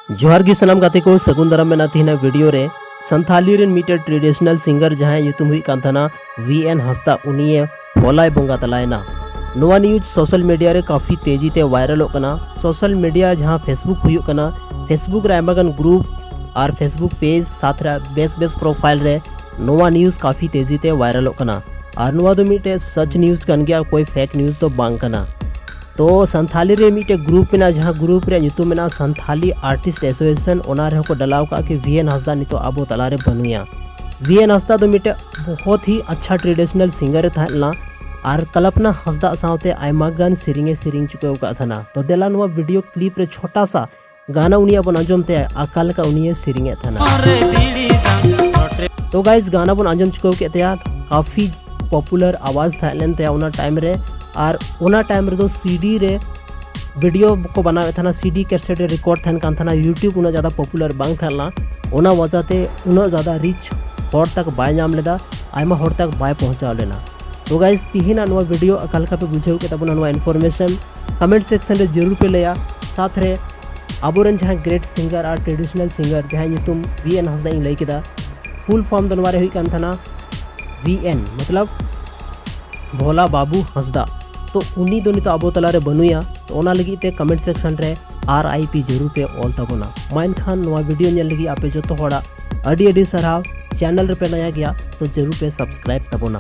जोहार गी सलाम गाते को सगुन दाराम में नाती है वीडियो रे संथाली रेन मीटर ट्रेडिशनल सिंगर जहां युतुम हुई कान थाना VN हंसदा उनिये होलाय बोंगा तलायना नोवा न्यूज सोशल मीडिया रे काफ़ी तेजी ते वायरल होकना। सोशल मीडिया जहां फेसबुक हुई कना फेसबुक रे आयमागान ग्रुप और फेसबुक पेज साथ रे बेस बेस प्रोफाइल रे नोवा न्यूज काफ़ी तेजी ते वायरल होकना और नोवा दो मिटे सच न्यूज कन गया कोई फेक न्यूज तो बांग कना। तो संथाली रे मिटे ग्रुप में जहाँ ग्रुप रे ᱧᱩᱛᱩᱢ में संथाली आर्टिस्ट एसोसिएशन ओना रे को डलाव का कि VN हंसदा नितो आबो तलारे बनुया। VN हंसदा तो मिटे बहुत ही अच्छा ट्रेडिशनल सिंगर था और कल्पना हंसदा सावते आयमागान सिरिंगे सिरिंग चुके का था। तो देला नवा वीडियो क्लिप रे छोटा सा गाना उनिया बन अंजम ते अकाल का उनिये सिरिंगे था। तो गाइस गाना बन अंजम चुके के तया काफ़ी पॉपुलर आवाज़ था लेन ते उना टाइम रे और उना टाइम रे दो CD रे वीडियो को बनावे था CD कैसेट रे रिकॉर्ड थन कान था। यूट्यूब उना ज़्यादा पॉपुलर बांग था उना वजह ते उना ज़्यादा रिच हर तक बाय नाम लेदा आयमा हर तक बाय पहुँचा लेना। तो गाइस तिहिना नवा वीडियो अकालका पे बुझेव के तबना नवा इन्फॉर्मेशन कमेंट सेक्शन रे जरूर पे लेया साथ रे आबोरन जहाँ ग्रेट सिंगर और ट्रेडिशनल सिंगर जहाँ ᱧᱩᱛᱩᱢ VN हंसदा इन लई केदा फुल फॉर्म दनवा रे हुई कान था VN मतलब भोला बाबू हंसदा। तो उन्हीं दोनों तो आबो तलारे बनुया तो ओना लगी ते कमेंट सेक्शन रे RIP जरूर पे ऑल तबना माइन खान नवा वीडियो नेल लगी आपे जो तो होड़ा अडी अडी सराव चैनल रे पे नया गया तो जरूर पे सब्सक्राइब तबना।